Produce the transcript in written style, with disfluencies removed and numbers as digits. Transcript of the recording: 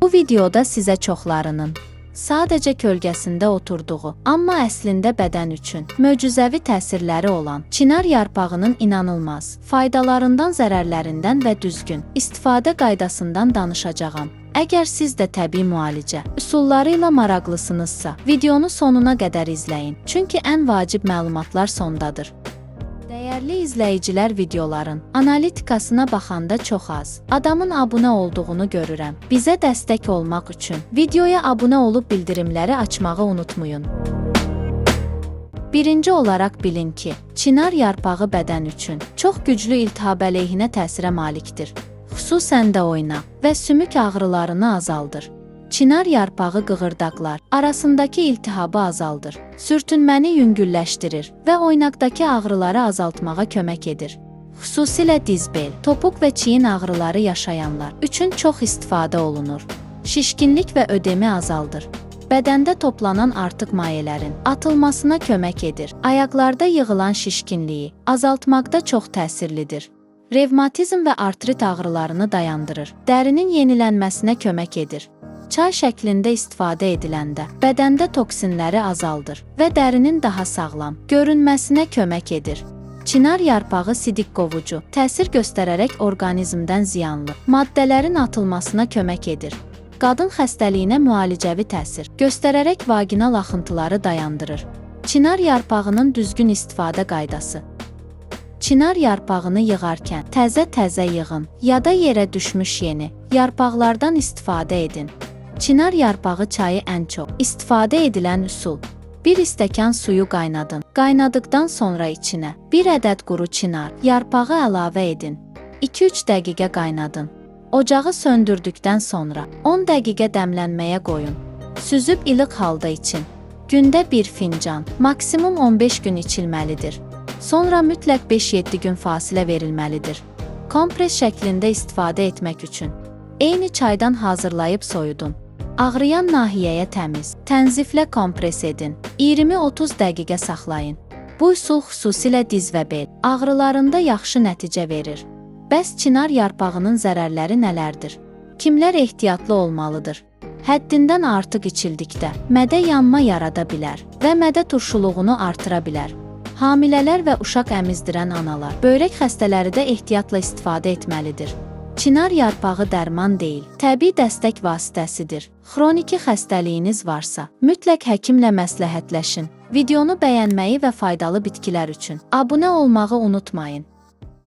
Bu videoda sizə çoxlarının sadəcə kölgəsində oturduğu, amma əslində bədən üçün möcüzəvi təsirləri olan çinar yarpağının inanılmaz faydalarından, zərərlərindən və düzgün istifadə qaydasından danışacağam. Əgər siz də təbii müalicə üsulları ilə maraqlısınızsa, videonu sonuna qədər izləyin, çünki ən vacib məlumatlar sondadır. Dəyərli izləyicilər, videoların analitikasına baxanda çox az adamın abunə olduğunu görürəm. Bizə dəstək olmaq üçün videoya abunə olub bildirimləri açmağı unutmayın. Birinci olaraq bilin ki, çinar yarpağı bədən üçün çox güclü iltihab əleyhinə təsirə malikdir. Xüsusən də oynaq və sümük ağrılarını azaldır. Çinar yarpağı qığırdaqlar arasındakı iltihabı azaldır, sürtünməni yüngülləşdirir və oynaqdakı ağrıları azaltmağa kömək edir. Xüsusilə diz, bel, topuq və çiyin ağrıları yaşayanlar üçün çox istifadə olunur. Şişkinlik və ödemi azaldır. Bədəndə toplanan artıq mayələrin atılmasına kömək edir. Ayaqlarda yığılan şişkinliyi azaltmaqda çox təsirlidir. Revmatizm və artrit ağrılarını dayandırır. Dərinin yenilənməsinə kömək edir. Çay şəklində istifadə ediləndə bədəndə toksinləri azaldır və dərinin daha sağlam görünməsinə kömək edir. Çinar yarpağı sidik qovucu təsir göstərərək orqanizmdən ziyanlı maddələrin atılmasına kömək edir. Qadın xəstəliyinə müalicəvi təsir göstərərək vaginal axıntıları dayandırır. Çinar yarpağının düzgün istifadə qaydası. Çinar yarpağını yığarkən təzə yığın ya da yerə düşmüş yeni yarpaqlardan istifadə edin. Çinar yarpağı çayı ən çox istifadə edilən üsul. Bir stəkan suyu qaynadın. Qaynadıqdan sonra içinə 1 ədəd quru çinar yarpağı əlavə edin. 2-3 dəqiqə qaynadın. Ocağı söndürdükdən sonra 10 dəqiqə dəmlənməyə qoyun. Süzüb ilıq halda için. Gündə 1 fincan, maksimum 15 gün içilməlidir. Sonra mütləq 5-7 gün fasilə verilməlidir. Kompres şəklində istifadə etmək üçün eyni çaydan hazırlayıb soyudun. Ağrıyan nahiyəyə təmiz, tənziflə kompres edin. 20-30 dəqiqə saxlayın. Bu üsul xüsusilə diz və bel ağrılarında yaxşı nəticə verir. Bəs çinar yarpağının zərərləri nələrdir? Kimlər ehtiyatlı olmalıdır? Həddindən artıq içildikdə mədə yanma yarada bilər və mədə turşuluğunu artıra bilər. Hamilələr və uşaq əmizdirən analar böyrək xəstələri də ehtiyatla istifadə etməlidir. Çinar yarpağı dərman deyil, təbii dəstək vasitəsidir. Xroniki xəstəliyiniz varsa, mütləq həkimlə məsləhətləşin. Videonu bəyənməyi və faydalı bitkilər üçün abunə olmağı unutmayın.